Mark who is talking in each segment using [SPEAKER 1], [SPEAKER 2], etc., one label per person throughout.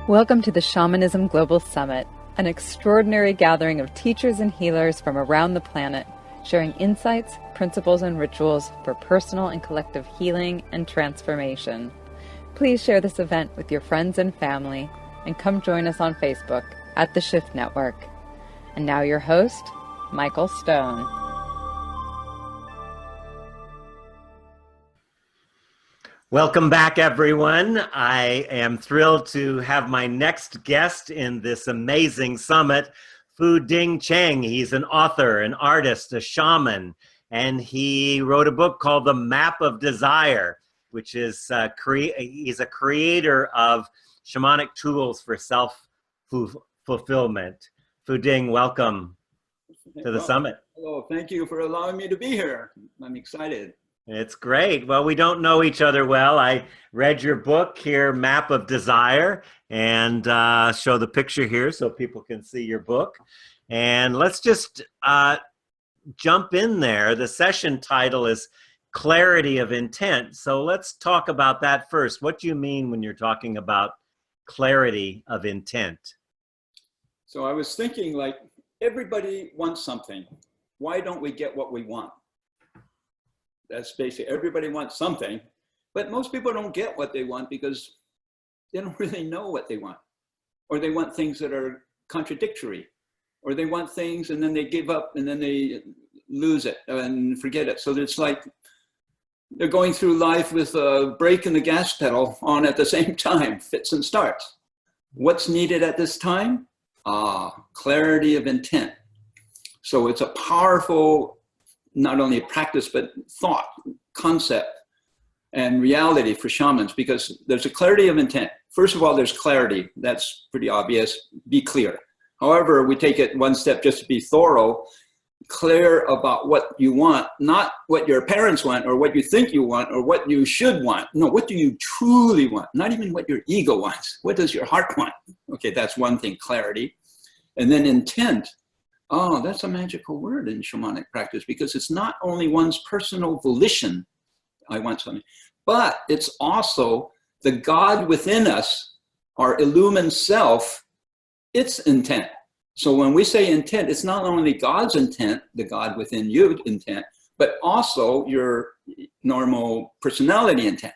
[SPEAKER 1] Welcome to the Shamanism Global Summit, an extraordinary gathering of teachers and healers from around the planet, sharing insights, principles, and rituals for personal and collective healing and transformation. Please share this event with your friends and family, and come join us on Facebook at The Shift Network. And now your host, Michael Stone.
[SPEAKER 2] Welcome back, everyone. I am thrilled to have my next guest in this amazing summit, Cheng. He's an author, an artist, a shaman, and he wrote a book called The Map of Desire, which is he's a creator of shamanic tools for self-fulfillment. Ding, welcome to the summit.
[SPEAKER 3] Hello, thank you for allowing me to be here. I'm excited.
[SPEAKER 2] It's great. Well, we don't know each other well. I read your book here, Map of Desire, and show the picture here so people can see your book. And let's just jump in there. The session title is Clarity of Intent. So let's talk about that first. What do you mean when you're talking about clarity of intent?
[SPEAKER 3] So I was thinking, like, everybody wants something. Why don't we get what we want? That's basically, everybody wants something, but most people don't get what they want because they don't really know what they want. Or they want things that are contradictory, or they want things and then they give up and then they lose it and forget it. So it's like they're going through life with a brake and the gas pedal on at the same time, fits and starts. What's needed at this time? Clarity of intent. So it's a powerful, not only practice, but thought, concept, and reality for shamans, because there's a clarity of intent. First of all, there's clarity. That's pretty obvious. Be clear. However, we take it one step just to be thorough, clear about what you want, not what your parents want or what you think you want or what you should want. No, what do you truly want? Not even what your ego wants. What does your heart want? Okay, that's one thing, clarity. And then intent. Oh, that's a magical word in shamanic practice, because it's not only one's personal volition, I want something, but it's also the God within us, our illumined self, its intent. So when we say intent, it's not only God's intent, the God within you intent, but also your normal personality intent.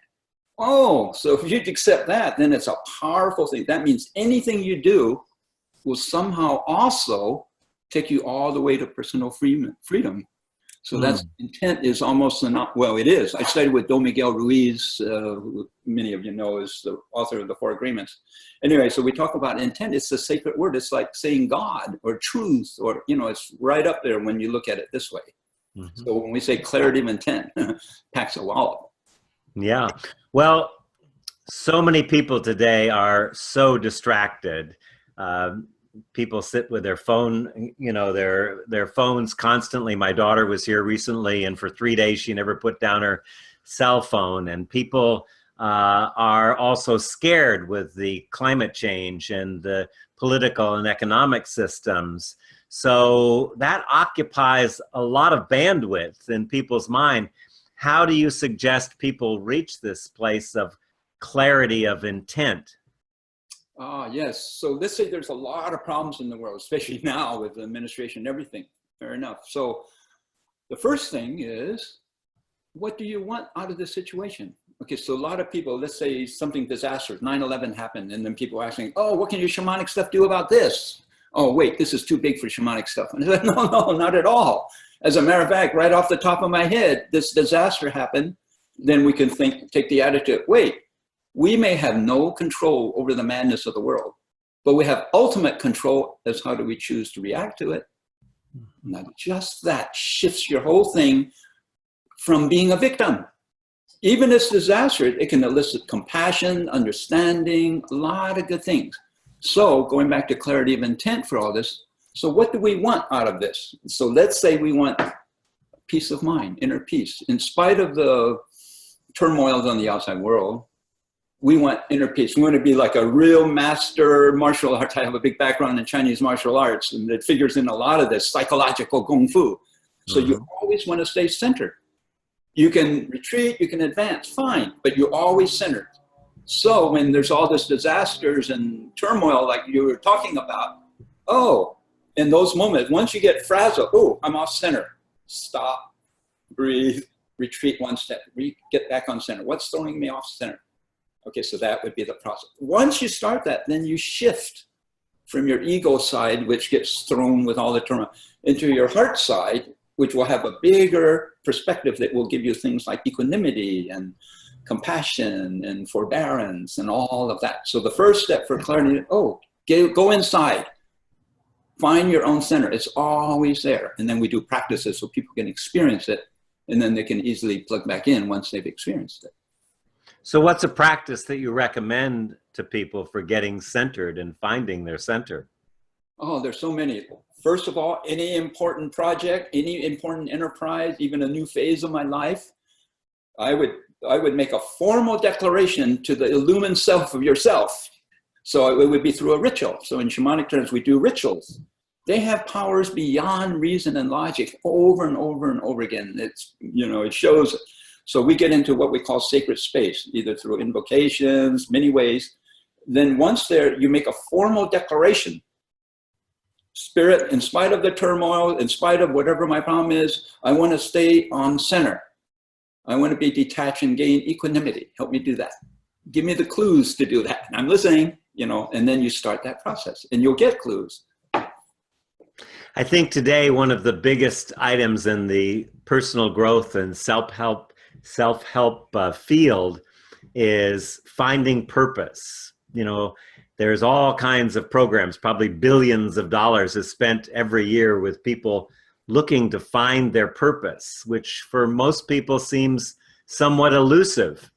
[SPEAKER 3] Oh, so if you accept that, then it's a powerful thing. That means anything you do will somehow also take you all the way to personal freedom. So that's intent is almost well, it is. I studied with Don Miguel Ruiz, who many of you know is the author of the Four Agreements. Anyway, so we talk about intent. It's a sacred word. It's like saying God or truth, or, you know, it's right up there when you look at it this way. Mm-hmm. So when we say clarity of intent, packs a wallop. Yeah.
[SPEAKER 2] Well, so many people today are so distracted. People sit with their phone, you know, their phones constantly. My daughter was here recently, and for 3 days she never put down her cell phone. And people are also scared with the climate change and the political and economic systems. So that occupies a lot of bandwidth in people's mind. How do you suggest people reach this place of clarity of intent?
[SPEAKER 3] Yes. So let's say there's a lot of problems in the world, especially now with the administration and everything. Fair enough. So the first thing is, what do you want out of this situation? Okay, so a lot of people, let's say something disastrous, 9/11 happened, and then people are asking, oh, what can your shamanic stuff do about this? Oh, wait, this is too big for shamanic stuff. And I said, no, not at all. As a matter of fact, right off the top of my head, this disaster happened. Then we can take the attitude, wait, we may have no control over the madness of the world, but we have ultimate control as how do we choose to react to it. Now, just that shifts your whole thing from being a victim. Even this disaster, it can elicit compassion, understanding, a lot of good things. So going back to clarity of intent for all this, so what do we want out of this? So let's say we want peace of mind, inner peace. In spite of the turmoils on the outside world, we want inner peace. We want to be like a real master martial arts. I have a big background in Chinese martial arts, and it figures in a lot of this psychological kung fu. So you always want to stay centered. You can retreat, you can advance, fine, but you're always centered. So when there's all this disasters and turmoil like you were talking about, oh, in those moments, once you get frazzled, oh, I'm off center. Stop, breathe, retreat one step, get back on center. What's throwing me off center? Okay, so that would be the process. Once you start that, then you shift from your ego side, which gets thrown with all the turmoil, into your heart side, which will have a bigger perspective that will give you things like equanimity and compassion and forbearance and all of that. So the first step for clarity, oh, go inside. Find your own center. It's always there. And then we do practices so people can experience it, and then they can easily plug back in once they've experienced it.
[SPEAKER 2] So what's a practice that you recommend to people for getting centered and finding their center?
[SPEAKER 3] Oh, there's so many. First of all, any important project, any important enterprise, even a new phase of my life, I would make a formal declaration to the illumined self of yourself. So it would be through a ritual. So in shamanic terms, we do rituals. They have powers beyond reason and logic over and over and over again. It's, it shows. So we get into what we call sacred space, either through invocations, many ways. Then once there, you make a formal declaration. Spirit, in spite of the turmoil, in spite of whatever my problem is, I want to stay on center. I want to be detached and gain equanimity. Help me do that. Give me the clues to do that. I'm listening, and then you start that process and you'll get clues.
[SPEAKER 2] I think today one of the biggest items in the personal growth and self-help field is finding purpose. There's all kinds of programs, probably billions of dollars is spent every year with people looking to find their purpose, which for most people seems somewhat elusive.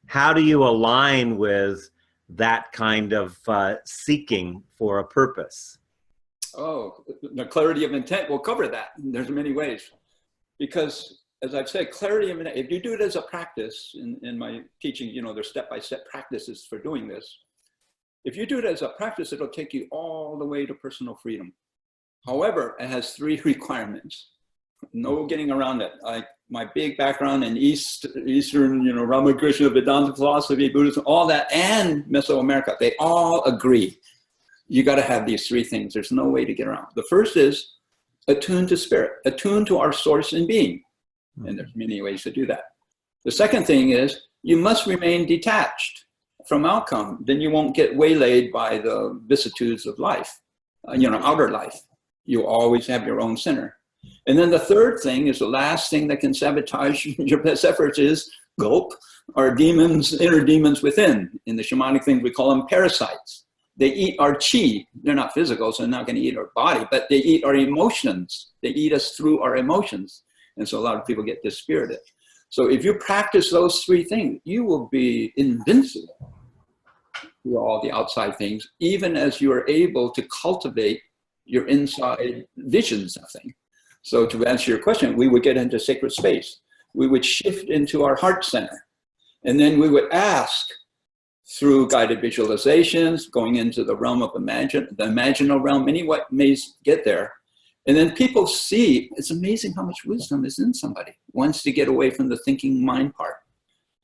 [SPEAKER 2] How do you align with that kind of seeking for a purpose?
[SPEAKER 3] Oh, the clarity of intent will cover that. There's many ways. Because as I've said, clarity of intent, if you do it as a practice, in my teaching, there's step-by-step practices for doing this. If you do it as a practice, it'll take you all the way to personal freedom. However, it has 3 requirements. No getting around it. My big background in Eastern, Ramakrishna, Vedanta philosophy, Buddhism, all that, and Mesoamerica, they all agree. You got to have these 3 things. There's no way to get around. The first is attune to spirit, attune to our source and being. And there's many ways to do that. The second thing is you must remain detached from outcome. Then you won't get waylaid by the vicissitudes of life, outer life. You always have your own center. And then the third thing is the last thing that can sabotage your best efforts is gulp, our demons, inner demons within. In the shamanic thing, we call them parasites. They eat our chi. They're not physical, so they're not going to eat our body, but they eat our emotions. They eat us through our emotions. And so a lot of people get dispirited. So if you practice those 3 things, you will be invincible through all the outside things, even as you are able to cultivate your inside visions of things. So to answer your question, we would get into sacred space. We would shift into our heart center. And then we would ask through guided visualizations, going into the realm of the imaginal realm, many ways get there. And then people see, it's amazing how much wisdom is in somebody once they get away from the thinking mind part.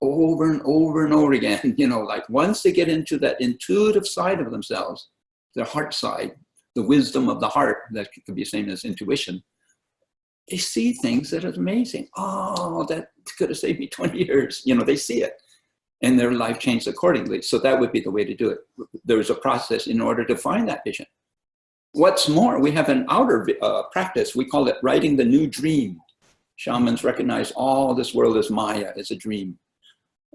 [SPEAKER 3] Over and over and over again, like once they get into that intuitive side of themselves, their heart side, the wisdom of the heart, that could be the same as intuition, they see things that are amazing. Oh, that could have saved me 20 years. They see it and their life changed accordingly. So that would be the way to do it. There's a process in order to find that vision. What's more, we have an outer practice. We call it writing the new dream. Shamans recognize all this world is Maya, it's a dream.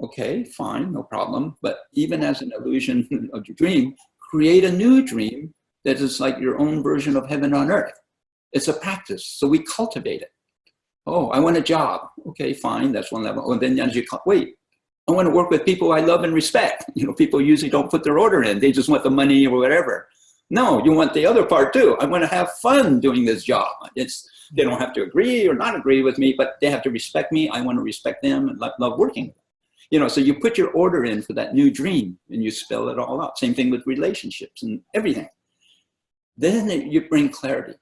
[SPEAKER 3] Okay, fine, no problem. But even as an illusion of your dream, create a new dream that is like your own version of heaven on earth. It's a practice, so we cultivate it. Oh, I want a job. Okay, fine, that's one level. And then as you wait, I want to work with people I love and respect. People usually don't put their order in. They just want the money or whatever. No, you want the other part too. I want to have fun doing this job. They don't have to agree or not agree with me, but they have to respect me. I want to respect them and love working with them. So you put your order in for that new dream and you spell it all out. Same thing with relationships and everything. Then you bring clarity.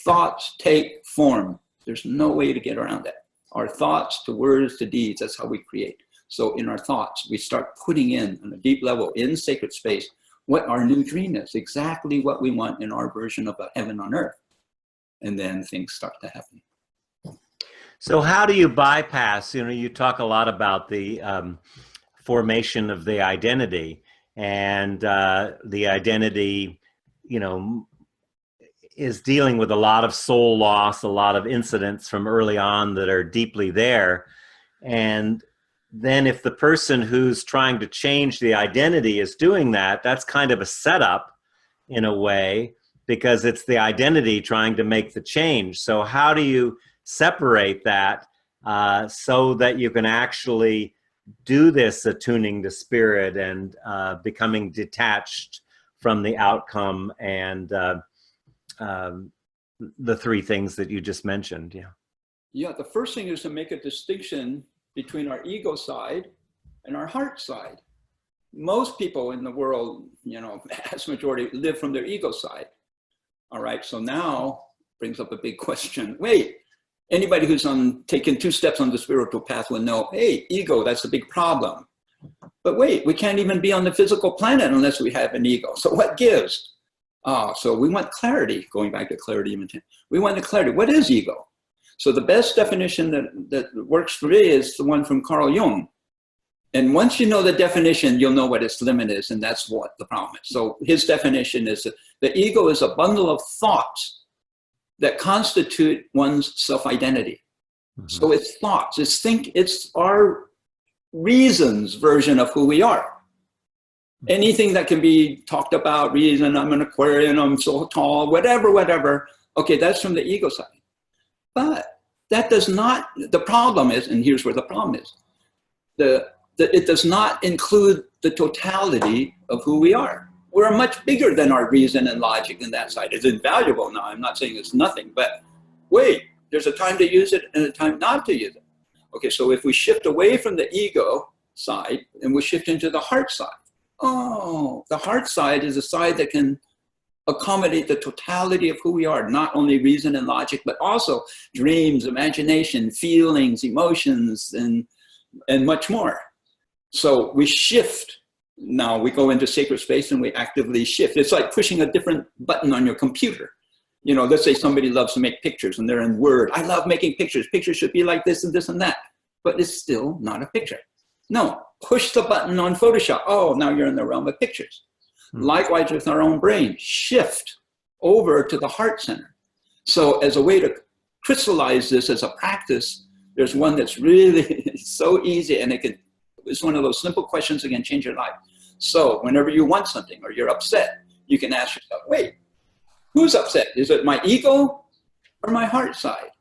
[SPEAKER 3] Thoughts take form. There's no way to get around that. Our thoughts to words to deeds, that's how we create. So in our thoughts, we start putting in on a deep level in sacred space what our new dream is, exactly what we want in our version of a heaven on earth. And then things start to happen.
[SPEAKER 2] So how do you bypass, you talk a lot about the formation of the identity, and the identity, is dealing with a lot of soul loss, a lot of incidents from early on that are deeply there. And then if the person who's trying to change the identity is doing that, that's kind of a setup in a way, because it's the identity trying to make the change. So how do you separate that so that you can actually do this attuning to spirit and becoming detached from the outcome and the three things that you just mentioned?
[SPEAKER 3] Yeah, the first thing is to make a distinction between our ego side and our heart side. Most people in the world, vast majority live from their ego side. All right, so now brings up a big question. Wait, anybody who's taken 2 steps on the spiritual path will know, hey, ego, that's a big problem. But wait, we can't even be on the physical planet unless we have an ego. So what gives? So we want clarity, going back to clarity. We want the clarity. What is ego? So the best definition that works for me is the one from Carl Jung. And once you know the definition, you'll know what its limit is, and that's what the problem is. So his definition is that the ego is a bundle of thoughts that constitute one's self-identity. Mm-hmm. So it's thoughts, it's our reasons version of who we are. Anything that can be talked about, reason, I'm an Aquarian, I'm so tall, whatever. Okay, that's from the ego side. But that does not, the problem is, and here's where the problem is, it does not include the totality of who we are. We're much bigger than our reason and logic in that side. It's invaluable now. I'm not saying it's nothing, but wait, there's a time to use it and a time not to use it. Okay, so if we shift away from the ego side and we shift into the heart side, the heart side is a side that can accommodate the totality of who we are, not only reason and logic, but also dreams, imagination, feelings, emotions, and much more. So we shift. Now we go into sacred space and we actively shift. It's like pushing a different button on your computer. Let's say somebody loves to make pictures and they're in Word. I love making pictures. Pictures should be like this and this and that. But it's still not a picture. No, push the button on Photoshop. Oh, now you're in the realm of pictures. Likewise with our own brain, shift over to the heart center. So as a way to crystallize this as a practice, there's one that's really so easy, and it's one of those simple questions that can change your life. So whenever you want something or you're upset, you can ask yourself, wait, who's upset? Is it my ego or my heart side?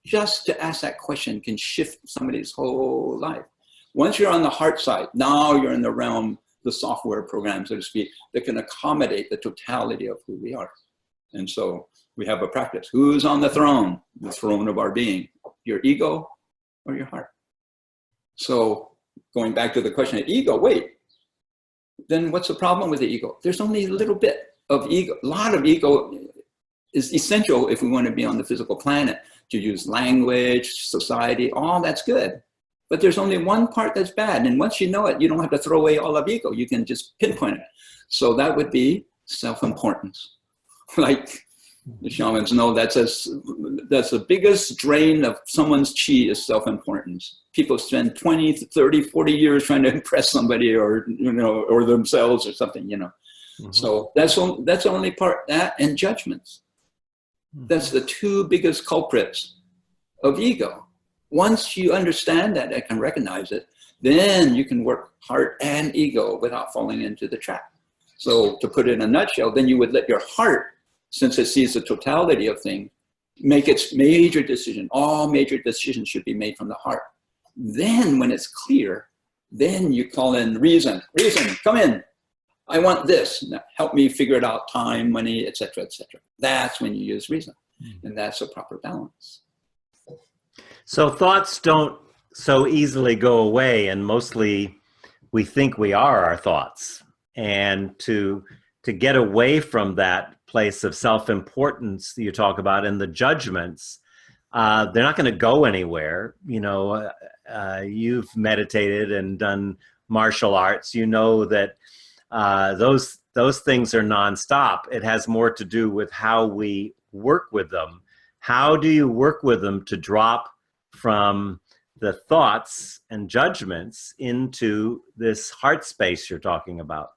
[SPEAKER 3] Just to ask that question can shift somebody's whole life. Once you're on the heart side, now you're in the realm, the software program, so to speak, that can accommodate the totality of who we are. And so we have a practice. Who's on the throne of our being? Your ego or your heart? So going back to the question of ego, wait, then what's the problem with the ego? There's only a little bit of ego. A lot of ego is essential if we want to be on the physical planet, to use language, society, all that's good. But there's only one part that's bad. And once you know it, you don't have to throw away all of ego. You can just pinpoint it. So that would be self-importance. Like the shamans know, that's the biggest drain of someone's chi is self-importance. People spend 20, 30, 40 years trying to impress somebody or themselves or something, Mm-hmm. So that's the only part, that and judgments. Mm-hmm. That's the 2 biggest culprits of ego. Once you understand that and can recognize it, then you can work heart and ego without falling into the trap. So to put it in a nutshell, then you would let your heart, since it sees the totality of things, make its major decision. All major decisions should be made from the heart. Then when it's clear, then you call in reason. Reason, come in. I want this. Now, help me figure it out, time, money, etc., etc. That's when you use reason. And that's a proper balance.
[SPEAKER 2] So thoughts don't so easily go away, and mostly we think we are our thoughts. And to get away from that place of self-importance that you talk about and the judgments, they're not going to go anywhere. You've meditated and done martial arts. You know that those things are nonstop. It has more to do with how we work with them. How do you work with them to drop from the thoughts and judgments into this heart space you're talking about?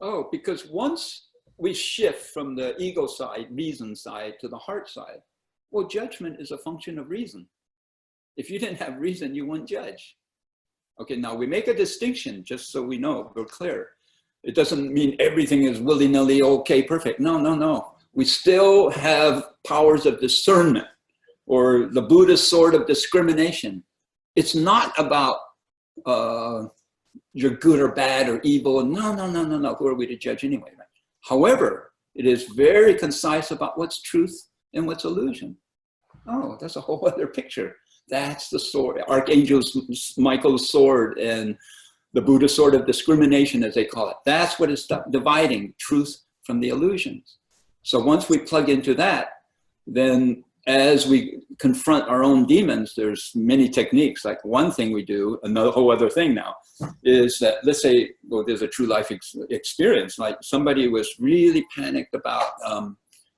[SPEAKER 3] Oh, because once we shift from the ego side, reason side, to the heart side, well, judgment is a function of reason. If you didn't have reason, you wouldn't judge. Okay, now we make a distinction just so we know, we're clear. It doesn't mean everything is willy-nilly, okay, perfect. No, no, no. We still have powers of discernment, or the Buddhist sword of discrimination. It's not about you're good or bad or evil. No, no, no, no, no. Who are we to judge anyway? Right? However, it is very concise about what's truth and what's illusion. Oh, that's a whole other picture. That's the sword, Archangel Michael's sword, and the Buddhist sword of discrimination, as they call it. That's what is dividing truth from the illusions. So once we plug into that, then as we confront our own demons, there's many techniques. Like one thing we do, another whole other thing now, is that, let's say, well, there's a true life experience. Like somebody was really panicked about,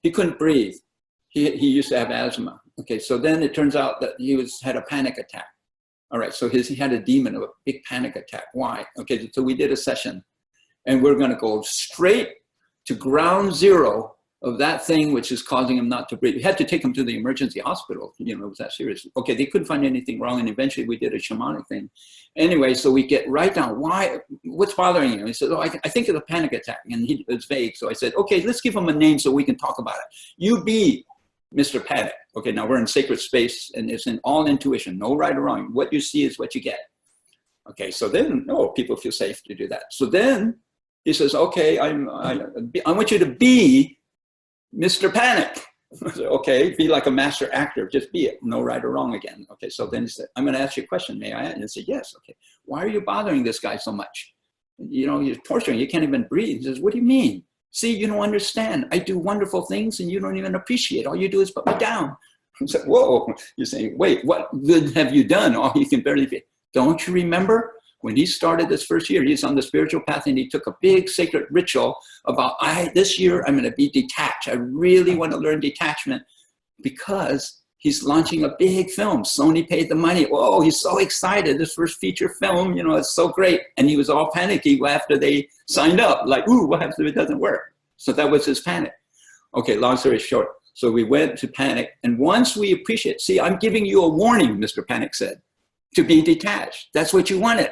[SPEAKER 3] he couldn't breathe. He used to have asthma. Okay, so then it turns out that he had a panic attack. All right, so he had a demon of a big panic attack. Why? Okay, so we did a session, and we're gonna go straight to ground zero of that thing which is causing him not to breathe. We had to take him to the emergency hospital. It was that serious. Okay, they couldn't find anything wrong, and eventually we did a shamanic thing. Anyway, so we get right down, what's bothering you? He said, oh, I think it's a panic attack, and it's vague. So I said, okay, let's give him a name so we can talk about it. You be Mr. Panic. Okay, now we're in sacred space, and it's in all intuition, no right or wrong. What you see is what you get. Okay, so then, people feel safe to do that. So then he says, okay, I want you to be Mr. Panic. I said, okay, be like a master actor, just be it, no right or wrong again. Okay, so then he said, I'm gonna ask you a question, may I? And he said, yes, okay. Why are you bothering this guy so much? You're torturing, you can't even breathe. He says, what do you mean? See, you don't understand. I do wonderful things and you don't even appreciate. All you do is put me down. I said, whoa, you're saying, wait, what good have you done? Oh, you can barely be. Don't you remember when he started this first year, he's on the spiritual path and he took a big sacred ritual about, this year I'm gonna be detached. I really wanna learn detachment because he's launching a big film. Sony paid the money. Whoa, he's so excited. This first feature film, it's so great. And he was all panicky after they signed up. Like, ooh, what happens if it doesn't work? So that was his panic. Okay, long story short. So we went to Panic. And once we appreciate, see, I'm giving you a warning, Mr. Panic said, to be detached. That's what you wanted.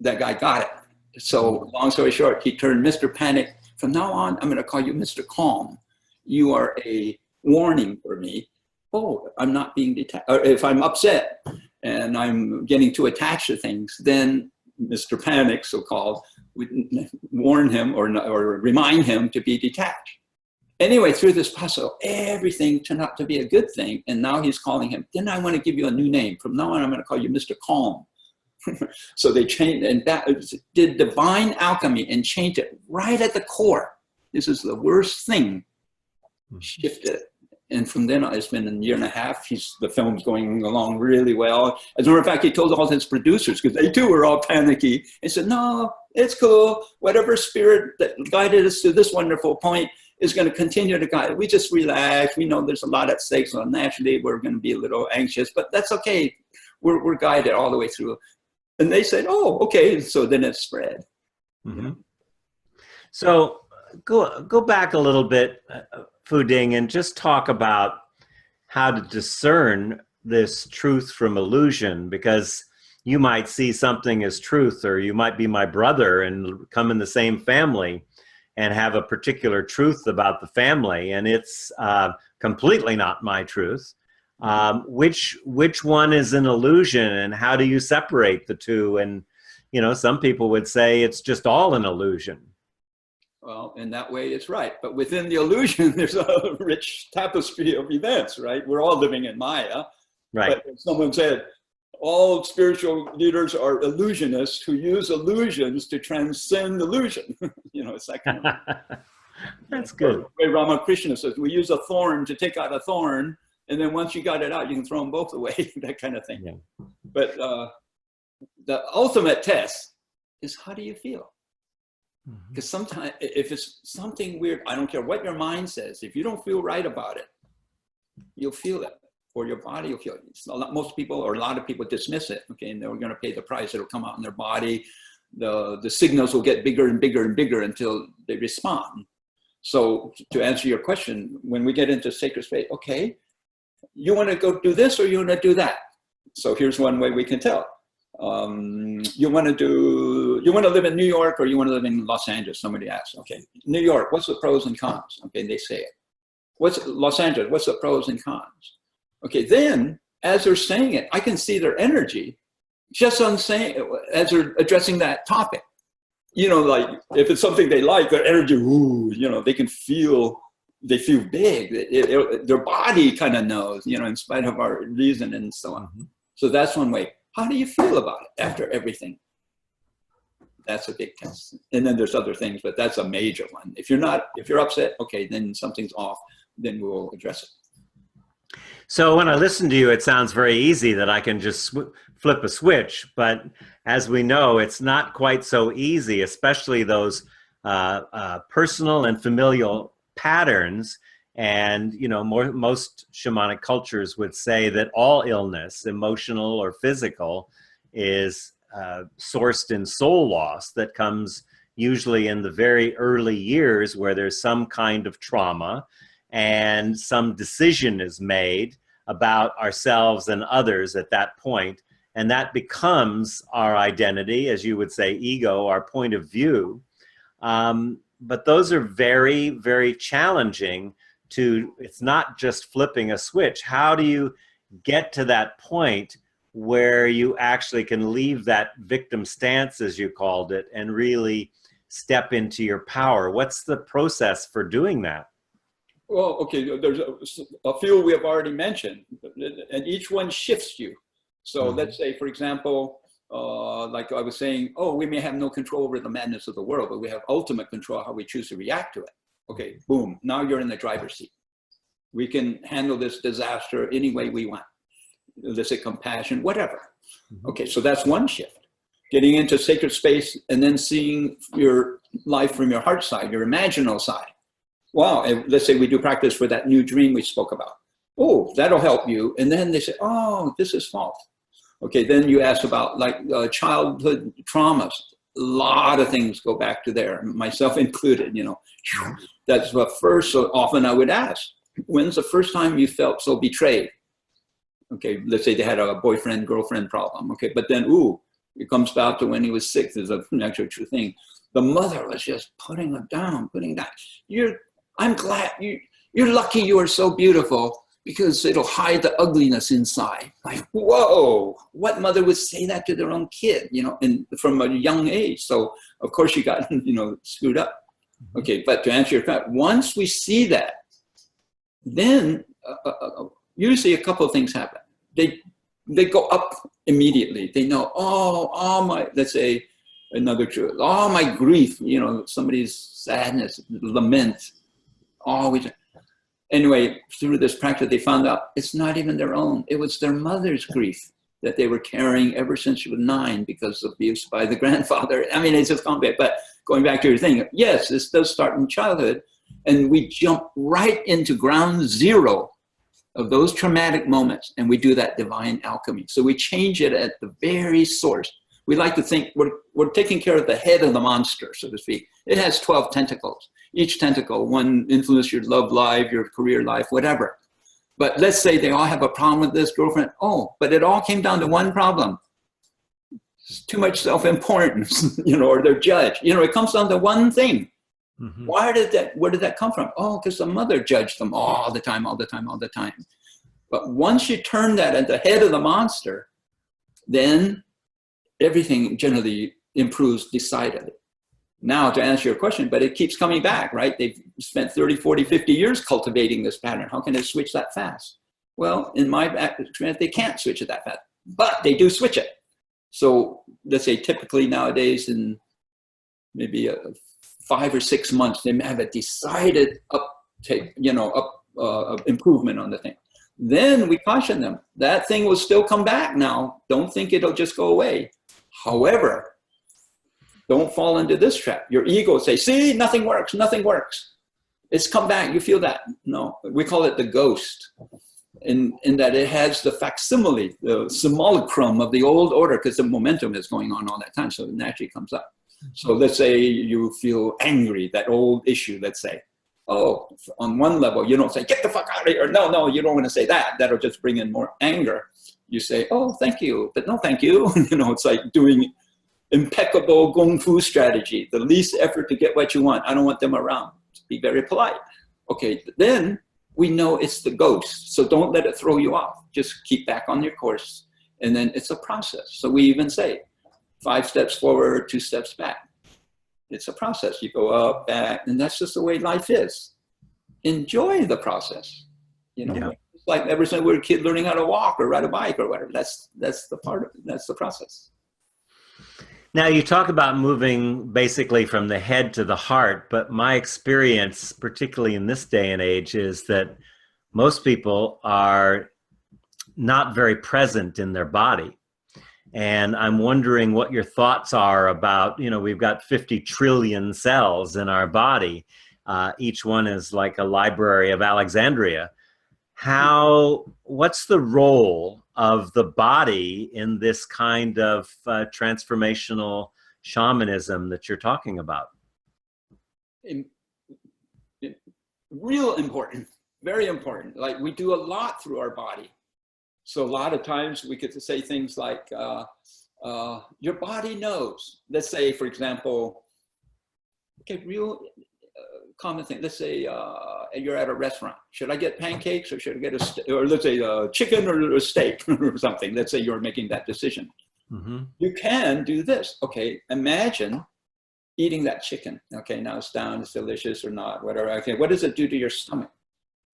[SPEAKER 3] That guy got it. So long story short, he turned Mr. Panic. From now on, I'm gonna call you Mr. Calm. You are a warning for me. Oh, I'm not being detached. Or if I'm upset and I'm getting too attached to things, then Mr. Panic, so-called, would warn him or remind him to be detached. Anyway, through this process, everything turned out to be a good thing. And now he's calling him, then I want to give you a new name. From now on, I'm going to call you Mr. Calm. So they changed, and that did divine alchemy and changed it right at the core. This is the worst thing. Shifted. And from then on, it's been a year and a half. The film's going along really well. As a matter of fact, he told all his producers, because they too were all panicky, and said, no, it's cool. Whatever spirit that guided us to this wonderful point is going to continue to guide. We just relax. We know there's a lot at stake, so naturally we're going to be a little anxious, but that's okay. We're guided all the way through. And they said, oh, okay. So then it spread.
[SPEAKER 2] Mm-hmm. So go back a little bit, Fu Ding, and just talk about how to discern this truth from illusion, because you might see something as truth, or you might be my brother and come in the same family and have a particular truth about the family, and it's completely not my truth. Which one is an illusion, and how do you separate the two? And some people would say it's just all an illusion.
[SPEAKER 3] Well, in that way, it's right. But within the illusion, there's a rich tapestry of events, right? We're all living in Maya.
[SPEAKER 2] Right.
[SPEAKER 3] But someone said, all spiritual leaders are illusionists who use illusions to transcend illusion. It's that kind of
[SPEAKER 2] That's good.
[SPEAKER 3] Ramakrishna says, we use a thorn to take out a thorn, and then once you got it out, you can throw them both away, that kind of thing.
[SPEAKER 2] Yeah.
[SPEAKER 3] But the ultimate test is, how do you feel? Because sometimes, if it's something weird, I don't care what your mind says, if you don't feel right about it, you'll feel it, or your body will feel it. Most people, or a lot of people, dismiss it, okay, and they're going to pay the price. It'll come out in their body. The signals will get bigger and bigger and bigger until they respond. So to answer your question, when we get into sacred space, okay, you want to go do this or you want to do that? So here's one way we can tell. You want to live in New York or you want to live in Los Angeles? Somebody asks. Okay, New York, what's the pros and cons? Okay, and they say it. What's Los Angeles? What's the pros and cons? Okay, then as they're saying it, I can see their energy just on saying, as they're addressing that topic. You know, like if it's something they like, their energy, ooh, you know, they feel big. Their body kind of knows, you know, in spite of our reason and so on. So that's one way. How do you feel about it after everything? That's a big test. And then there's other things, but that's a major one. If you're upset, okay, then something's off, then we'll address it.
[SPEAKER 2] So when I listen to you, it sounds very easy that I can just flip a switch. But as we know, it's not quite so easy, especially those personal and familial patterns. And, you know, most shamanic cultures would say that all illness, emotional or physical, is sourced in soul loss that comes usually in the very early years, where there's some kind of trauma and some decision is made about ourselves and others at that point. And that becomes our identity, as you would say, ego, our point of view. But those are very, very challenging it's not just flipping a switch. How do you get to that point where you actually can leave that victim stance, as you called it, and really step into your power? What's the process for doing that?
[SPEAKER 3] Well, okay, there's a few we have already mentioned, and each one shifts you. So let's say, for example, like I was saying, we may have no control over the madness of the world, but we have ultimate control how we choose to react to it. Okay, boom, now you're in the driver's seat. We can handle this disaster any way we want. Let's say compassion, whatever. Okay, so that's one shift. Getting into sacred space and then seeing your life from your heart side, your imaginal side. Wow, let's say we do practice for that new dream we spoke about. Oh, that'll help you. And then they say, oh, this is false. Okay, then you ask about like childhood traumas. A lot of things go back to there, myself included, you know. That's the first, so often I would ask, when's the first time you felt so betrayed? Okay, let's say they had a boyfriend, girlfriend problem. Okay, but then, it comes back to when he was 6 is an actual true thing. The mother was just putting him down, I'm glad, you're lucky you are so beautiful because it'll hide the ugliness inside. Like, whoa, what mother would say that to their own kid, you know, and from a young age. So of course you got, you know, screwed up. Okay, but to answer your question, once we see that, then usually a couple of things happen. They go up immediately. They know, all my, let's say another truth, all my grief, you know, somebody's sadness, lament, always. Anyway, through this practice, they found out it's not even their own. It was their mother's grief that they were carrying ever since she was 9 because of abuse by the grandfather. I mean, it's just complicated. But going back to your thing, yes, this does start in childhood. And we jump right into ground zero of those traumatic moments. And we do that divine alchemy. So we change it at the very source. We like to think we're taking care of the head of the monster, so to speak. It has 12 tentacles. Each tentacle, one influences your love life, your career life, whatever. But let's say they all have a problem with this girlfriend. But it all came down to one problem. It's too much self-importance, you know, or they're judged. You know, it comes down to one thing. Where did that come from? Because the mother judged them all the time. But once you turn that at the head of the monster, then everything generally improves decidedly. Now, to answer your question, but it keeps coming back, right? They've spent 30, 40, 50 years cultivating this pattern. How can they switch that fast? Well, in my experience, they can't switch it that fast, but they do switch it. So let's say typically nowadays in maybe 5 or 6 months, they have a decided uptake, improvement on the thing. Then we caution them. That thing will still come back now. Don't think it'll just go away. However, don't fall into this trap. Your ego will say, see, nothing works, nothing works. It's come back, you feel that. No, we call it the ghost. In that it has the facsimile, the simulacrum of the old order, because the momentum is going on all that time, so it naturally comes up. So let's say you feel angry, that old issue, let's say. Oh, on one level, you don't say, get the fuck out of here. No, you don't want to say that. That'll just bring in more anger. You say, oh, thank you, but no thank you. It's like doing impeccable Kung Fu strategy, the least effort to get what you want. I don't want them around. Be very polite. Okay, then we know it's the ghost. So don't let it throw you off. Just keep back on your course. And then it's a process. So we even say 5 steps forward, 2 steps back. It's a process. You go up, back, and that's just the way life is. Enjoy the process.
[SPEAKER 2] Yeah.
[SPEAKER 3] It's like ever since we were a kid learning how to walk or ride a bike or whatever. That's the part of it. That's the process.
[SPEAKER 2] Now, you talk about moving basically from the head to the heart, but my experience, particularly in this day and age, is that most people are not very present in their body. And I'm wondering what your thoughts are about, we've got 50 trillion cells in our body. Each one is like a library of Alexandria. What's the role of the body in this kind of transformational shamanism that you're talking about?
[SPEAKER 3] Real important, very important. Like we do a lot through our body. So a lot of times we get to say things like, your body knows. Let's say, for example, okay, real common thing. Let's say you're at a restaurant. Should I get pancakes or should I get or let's say chicken or a steak or something? Let's say you're making that decision. Mm-hmm. You can do this. Okay, imagine eating that chicken. Okay, now it's down, it's delicious or not, whatever. Okay, what does it do to your stomach?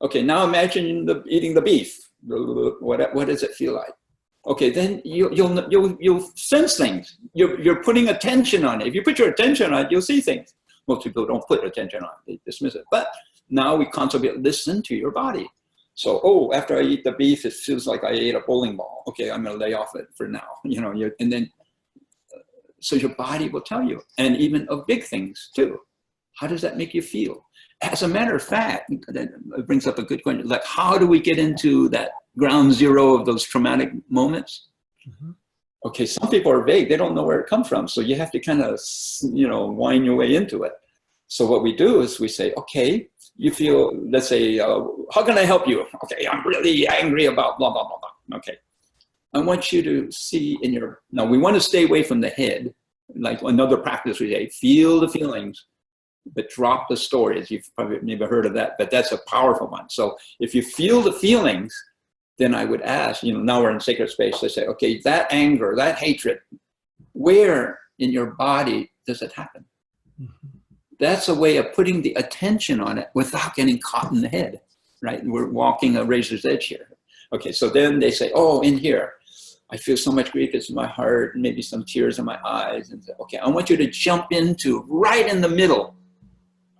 [SPEAKER 3] Okay, now imagine eating the beef. What does it feel like? Okay, then you'll sense things. You're putting attention on it. If you put your attention on it, you'll see things. Most people don't put attention on it, they dismiss it. But now we constantly listen to your body. So, after I eat the beef, it feels like I ate a bowling ball. Okay, I'm gonna lay off it for now. And then, so your body will tell you, and even of big things too. How does that make you feel? As a matter of fact, it brings up a good question. Like, how do we get into that ground zero of those traumatic moments? Mm-hmm. Okay, some people are vague. They don't know where it comes from. So you have to kind of, wind your way into it. So what we do is we say, okay, you feel, let's say, how can I help you? Okay, I'm really angry about blah, blah, blah, blah. Okay. I want you to see now we want to stay away from the head. Like another practice we say, feel the feelings, but drop the stories. You've probably never heard of that, but that's a powerful one. So if you feel the feelings, then I would ask, now we're in sacred space, they say, okay, that anger, that hatred, where in your body does it happen? Mm-hmm. That's a way of putting the attention on it without getting caught in the head, right? We're walking a razor's edge here. Okay, so then they say, in here, I feel so much grief, it's in my heart, maybe some tears in my eyes. And say, okay, I want you to jump into right in the middle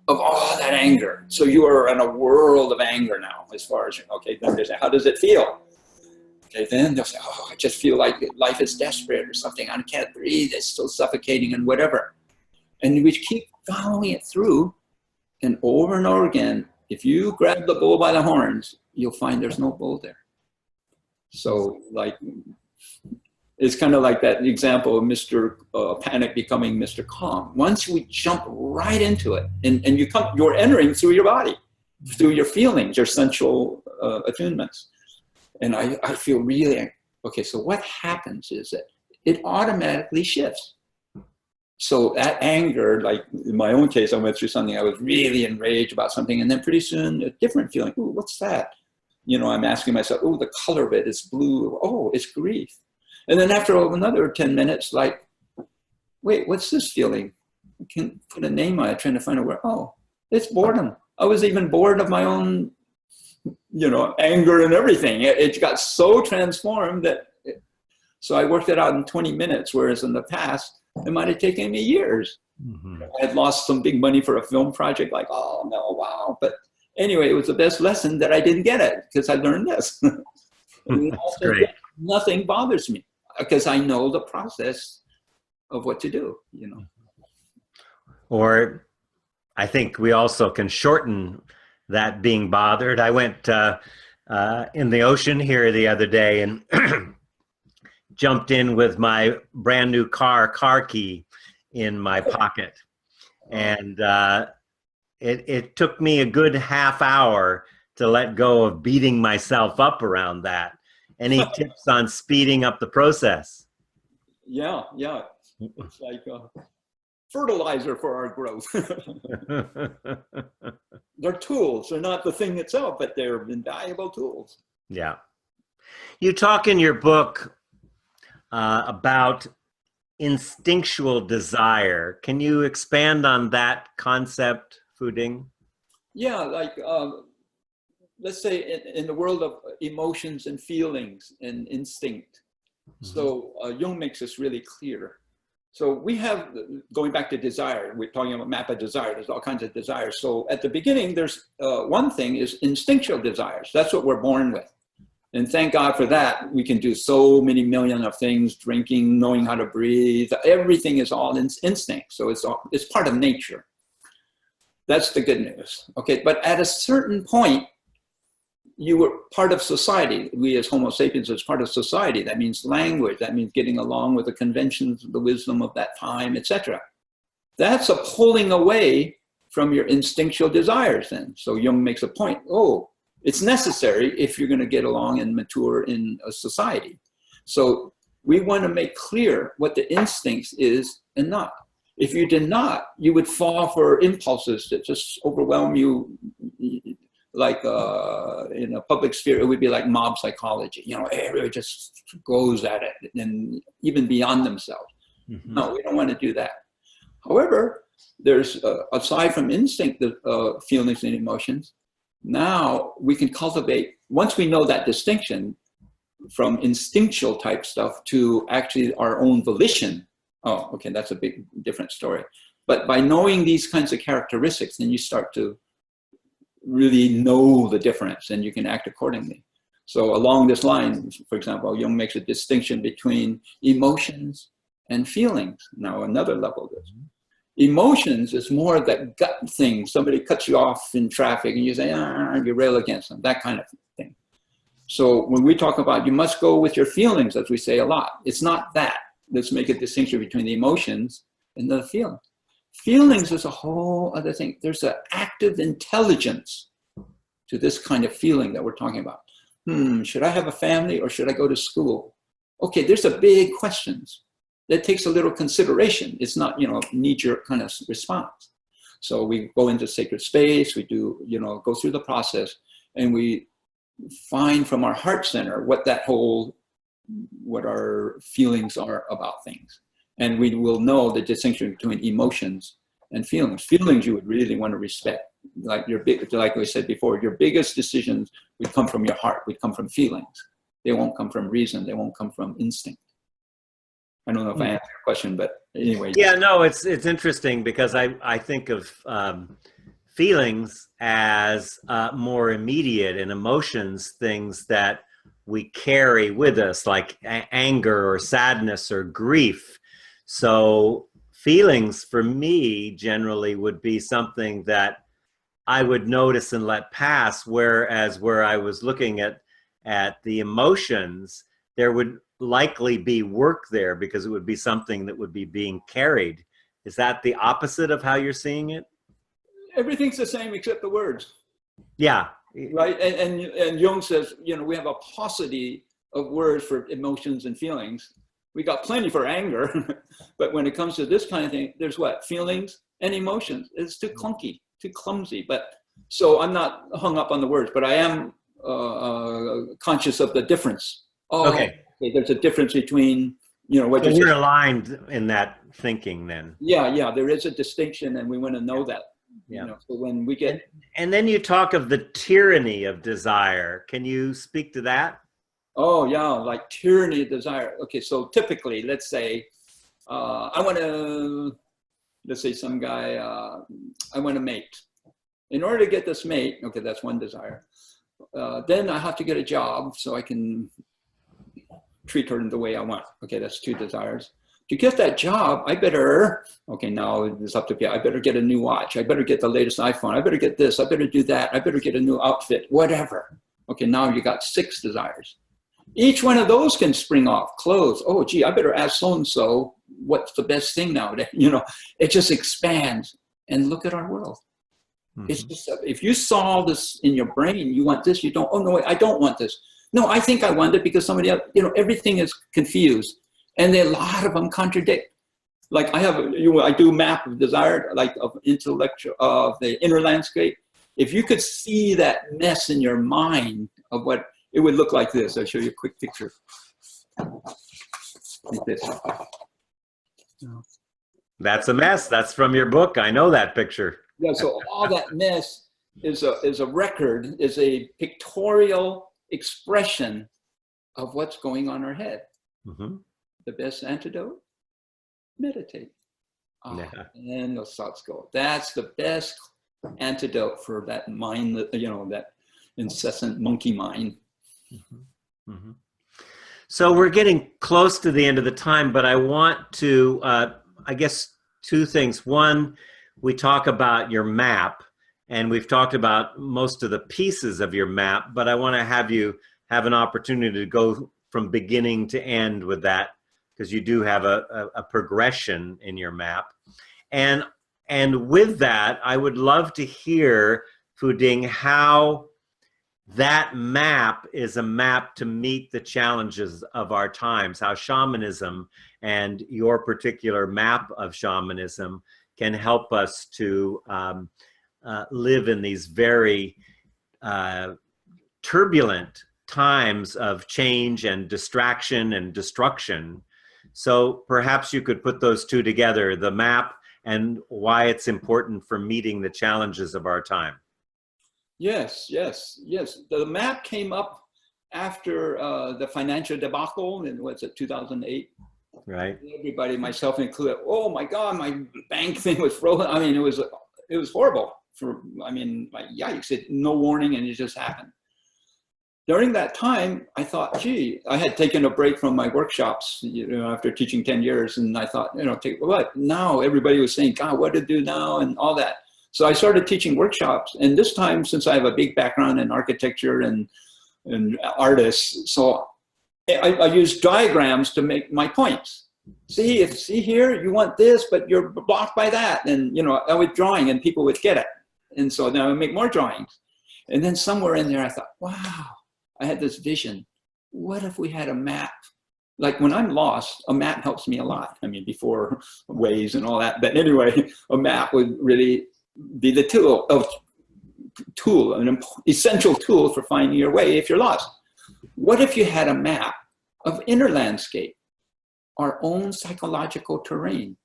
[SPEAKER 3] of all that anger. So you are in a world of anger now, as far as, okay, then they say, how does it feel? Okay, then they'll say, I just feel like life is desperate or something. I can't breathe, it's so suffocating and whatever. And we keep following it through, and over again, if you grab the bull by the horns, you'll find there's no bull there. So like, it's kind of like that example of Mr. Panic becoming Mr. Calm. Once we jump right into it, and you're entering through your body, through your feelings, your sensual attunements. And I feel really, okay, so what happens is that it automatically shifts. So that anger, like in my own case, I went through something, I was really enraged about something, and then pretty soon a different feeling, ooh, what's that? I'm asking myself, oh, the color of it is blue. Oh, it's grief. And then after another 10 minutes, like, wait, what's this feeling? I can't put a name on it, trying to find out where, it's boredom. I was even bored of my own, anger and everything. It got so transformed that, so I worked it out in 20 minutes, whereas in the past, It might have taken me years.
[SPEAKER 2] Mm-hmm.
[SPEAKER 3] I had lost some big money for a film project, like, oh no, wow. But anyway, it was the best lesson that I didn't get it because I learned this.
[SPEAKER 2] That's great.
[SPEAKER 3] Nothing bothers me because I know the process of what to do, you know.
[SPEAKER 2] Or I think we also can shorten that being bothered. I went in the ocean here the other day and jumped in with my brand new car key in my pocket. And it took me a good half hour to let go of beating myself up around that. Any tips on speeding up the process?
[SPEAKER 3] Yeah. It's like fertilizer for our growth. They're tools. They're not the thing itself, but they're invaluable tools.
[SPEAKER 2] Yeah. You talk in your book about instinctual desire. Can you expand on that concept, Fuding?
[SPEAKER 3] Yeah, like let's say in the world of emotions and feelings and instinct. Mm-hmm. So Jung makes this really clear. So we have, going back to desire, we're talking about map of desire, there's all kinds of desires. So at the beginning, there's one thing is instinctual desires. That's what we're born with. And thank God for that. We can do so many million of things, drinking, knowing how to breathe. Everything is all instinct. So it's part of nature. That's the good news. Okay, but at a certain point, you were part of society. We as Homo sapiens is part of society. That means language. That means getting along with the conventions, the wisdom of that time, etc. That's a pulling away from your instinctual desires then. So Jung makes a point. Oh, it's necessary if you're going to get along and mature in a society. So we want to make clear what the instincts is and not. If you did not, you would fall for impulses that just overwhelm you. Like in a public sphere, it would be like mob psychology. You know, everybody just goes at it and even beyond themselves. Mm-hmm. No, we don't want to do that. However, there's, aside from instinct feelings and emotions, now we can cultivate, once we know that distinction from instinctual type stuff to actually our own volition. Oh, okay, that's a big different story. But by knowing these kinds of characteristics, then you start to really know the difference and you can act accordingly. So along this line, for example, Jung makes a distinction between emotions and feelings. Now another level of this. Emotions is more of that gut thing. Somebody cuts you off in traffic and you say, you rail against them, that kind of thing. So when we talk about you must go with your feelings, as we say a lot, it's not that. Let's make a distinction between the emotions and the feelings. Feelings is a whole other thing. There's an active intelligence to this kind of feeling that we're talking about. Should I have a family or should I go to school? Okay, there's a big questions. That takes a little consideration. It's not, knee-jerk kind of response. So we go into sacred space, we do, go through the process, and we find from our heart center what our feelings are about things. And we will know the distinction between emotions and feelings. Feelings you would really want to respect. Like we said before, your biggest decisions would come from your heart, would come from feelings. They won't come from reason, they won't come from instinct. I don't know if I answered your question, but anyway.
[SPEAKER 2] Yeah, no, it's interesting because I think of feelings as more immediate, and emotions things that we carry with us, like anger or sadness or grief. So feelings for me generally would be something that I would notice and let pass, whereas where I was looking at the emotions, there would likely be work there because it would be something that would be being carried. Is that the opposite of how you're seeing it?
[SPEAKER 3] Everything's the same except the words.
[SPEAKER 2] Yeah.
[SPEAKER 3] Right. And Jung says, we have a paucity of words for emotions and feelings. We got plenty for anger, but when it comes to this kind of thing, there's what? Feelings and emotions. It's too clunky, too clumsy. But so I'm not hung up on the words, but I am conscious of the difference. Okay, there's a difference between, what you're saying.
[SPEAKER 2] We're aligned in that thinking then.
[SPEAKER 3] Yeah, there is a distinction, and we want to know that.
[SPEAKER 2] Yeah.
[SPEAKER 3] So when we get,
[SPEAKER 2] and then you talk of the tyranny of desire. Can you speak to that?
[SPEAKER 3] Oh yeah, like tyranny of desire. Okay, so typically, let's say I want to, let's say some guy, I want to mate. In order to get this mate, okay, that's one desire. Then I have to get a job so I can treat her in the way I want. Okay, that's 2 desires. To get that job, I better, okay, now it's up to me. I better get a new watch. I better get the latest iPhone. I better get this. I better do that. I better get a new outfit, whatever. Okay, now you got 6 desires. Each one of those can spring off. Clothes. Oh, gee, I better ask so-and-so what's the best thing nowadays. You know, it just expands. And look at our world. Mm-hmm. It's just, if you saw this in your brain, you want this, you don't, oh, no, wait, I don't want this. No, I think I want it because somebody else, you know, everything is confused. And a lot of them contradict. Like I do map of desire, like of intellectual, of the inner landscape. If you could see that mess in your mind of what it would look like this. I'll show you a quick picture. Like this.
[SPEAKER 2] That's a mess. That's from your book. I know that picture.
[SPEAKER 3] Yeah, so all that mess is a record, is a pictorial expression of what's going on in our head. Mm-hmm. The best antidote? Meditate. And those thoughts go. That's the best antidote for that mind, you know, that incessant monkey mind.
[SPEAKER 2] Mm-hmm. Mm-hmm. So we're getting close to the end of the time, but I want to, I guess, 2 things. One, we talk about your map, and we've talked about most of the pieces of your map, but I want to have you have an opportunity to go from beginning to end with that, because you do have a progression in your map. And with that, I would love to hear, Fuding, how that map is a map to meet the challenges of our times, how shamanism and your particular map of shamanism can help us to live in these very turbulent times of change and distraction and destruction. So perhaps you could put those 2 together, the map and why it's important for meeting the challenges of our time.
[SPEAKER 3] Yes. The map came up after the financial debacle in, 2008?
[SPEAKER 2] Right.
[SPEAKER 3] Everybody, myself included, oh my God, my bank thing was frozen. I mean, it was horrible. Like, yikes, no warning, and it just happened. During that time, I thought, gee, I had taken a break from my workshops, you know, after teaching 10 years. And I thought, you know, what? Now everybody was saying, God, what to do now and all that. So I started teaching workshops. And this time, since I have a big background in architecture and artists, so I used diagrams to make my points. See here, you want this, but you're blocked by that. And, you know, I was drawing and people would get it. And so now I would make more drawings. And then somewhere in there, I thought, wow. I had this vision. What if we had a map? Like when I'm lost, a map helps me a lot. I mean, before Waze and all that. But anyway, a map would really be the an essential tool for finding your way if you're lost. What if you had a map of inner landscape, our own psychological terrain?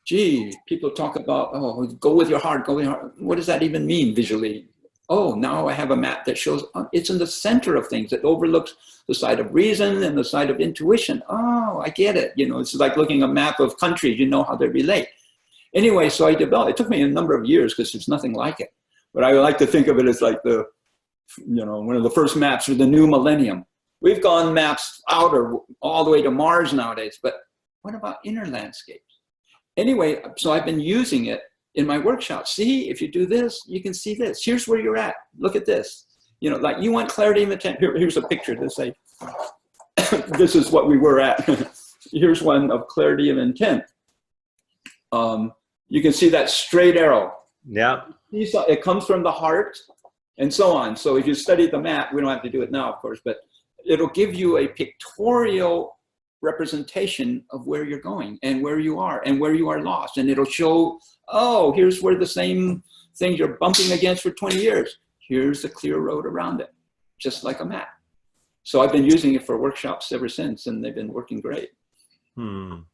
[SPEAKER 3] Gee, people talk about, oh, go with your heart, go with your heart. What does that even mean visually? Oh, now I have a map that shows it's in the center of things. It overlooks the side of reason and the side of intuition. Oh, I get it. You know, it's like looking at a map of countries. You know how they relate. Anyway, so I developed. It took me a number of years because there's nothing like it. But I like to think of it as like one of the first maps for the new millennium. We've gone maps outer all the way to Mars nowadays. But what about inner landscapes? Anyway, so I've been using it in my workshop. See, if you do this, you can see this. Here's where you're at. Look at this. You know, like you want clarity of intent. Here's a picture to say, this is what we were at. Here's one of clarity of intent. You can see that straight arrow.
[SPEAKER 2] Yeah.
[SPEAKER 3] It comes from the heart and so on. So if you study the map, we don't have to do it now, of course, but it'll give you a pictorial representation of where you're going and where you are lost. And it'll show, oh, here's where the same thing you're bumping against for 20 years. Here's the clear road around it, just like a map. So I've been using it for workshops ever since, and they've been working great.
[SPEAKER 2] And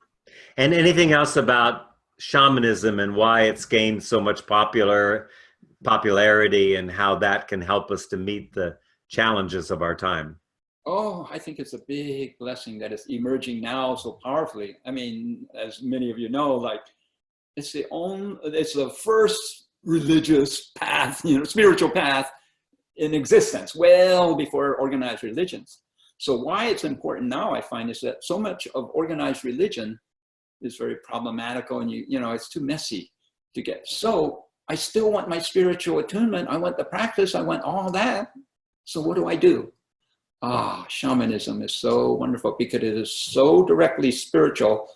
[SPEAKER 2] anything else about shamanism and why it's gained so much popularity and how that can help us to meet the challenges of our time?
[SPEAKER 3] Oh, I think it's a big blessing that it's emerging now so powerfully. I mean, as many of you know, like it's the first religious path, spiritual path in existence, well before organized religions. So why it's important now, I find, is that so much of organized religion is very problematical, and it's too messy to get. So I still want my spiritual attunement. I want the practice. I want all that. So what do? Shamanism is so wonderful because it is so directly spiritual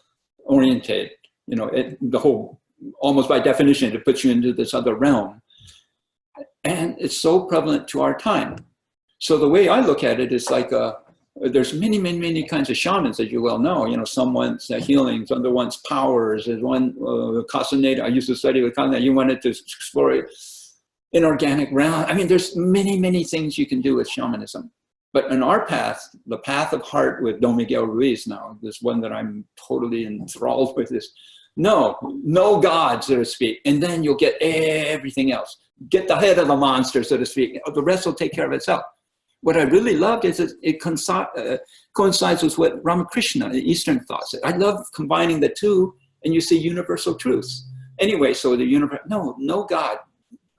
[SPEAKER 3] oriented. The whole, almost by definition, it puts you into this other realm. And it's so prevalent to our time. So the way I look at it is like there's many kinds of shamans, as you well know. Some want healings, other wants powers. There's one Castaneda. I used to study with Castaneda. You wanted to explore inorganic realm. I mean, there's many things you can do with shamanism. But in our path, the path of heart with Don Miguel Ruiz now, this one that I'm totally enthralled with, is no God, so to speak, and then you'll get everything else. Get the head of the monster, so to speak. The rest will take care of itself. What I really loved is it coincides with what Ramakrishna, the Eastern thought said. I love combining the two, and you see universal truths. Anyway, so the universe, no God,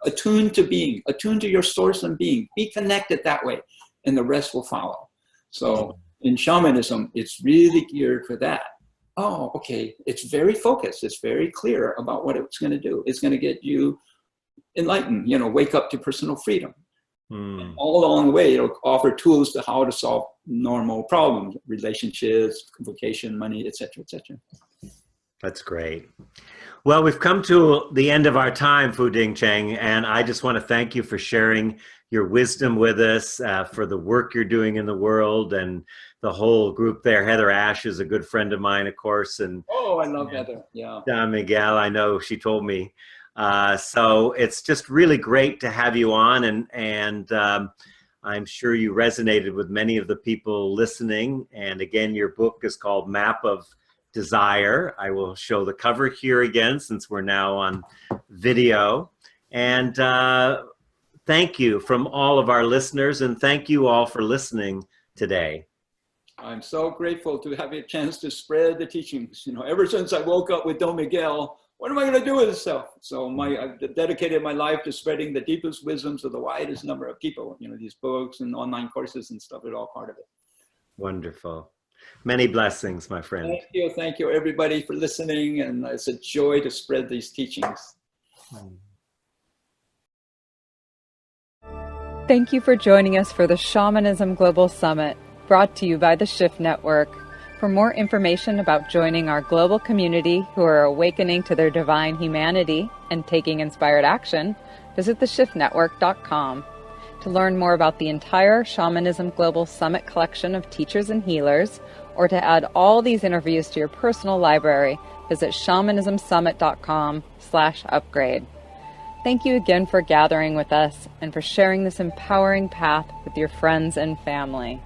[SPEAKER 3] attuned to being, attuned to your source and being, be connected that way, and the rest will follow. So in shamanism, it's really geared for that. Oh, okay, it's very focused. It's very clear about what it's going to do. It's going to get you enlightened, wake up to personal freedom. All along the way, it'll offer tools to how to solve normal problems, relationships, vocation, money, etc., etc.
[SPEAKER 2] That's great. Well, we've come to the end of our time, Fuding Cheng, and I just want to thank you for sharing your wisdom with us, for the work you're doing in the world, and the whole group there. Heather Ash is a good friend of mine, of course. And
[SPEAKER 3] I love Heather. Yeah.
[SPEAKER 2] Don Miguel, I know, she told me. So it's just really great to have you on, and I'm sure you resonated with many of the people listening. And again, your book is called Map of Desire. I will show the cover here again, since we're now on video. And thank you from all of our listeners, and thank you all for listening today.
[SPEAKER 3] I'm so grateful to have a chance to spread the teachings. Ever since I woke up with Don Miguel, what am I going to do with this stuff? So I've dedicated my life to spreading the deepest wisdoms of the widest number of people. These books and online courses and stuff are all part of it.
[SPEAKER 2] Wonderful. Many blessings, my friend.
[SPEAKER 3] Thank you, everybody, for listening. And it's a joy to spread these teachings.
[SPEAKER 1] Thank you for joining us for the Shamanism Global Summit, brought to you by the Shift Network. For more information about joining our global community who are awakening to their divine humanity and taking inspired action, visit theshiftnetwork.com. To learn more about the entire Shamanism Global Summit collection of teachers and healers, or to add all these interviews to your personal library, visit shamanismsummit.com/upgrade. Thank you again for gathering with us and for sharing this empowering path with your friends and family.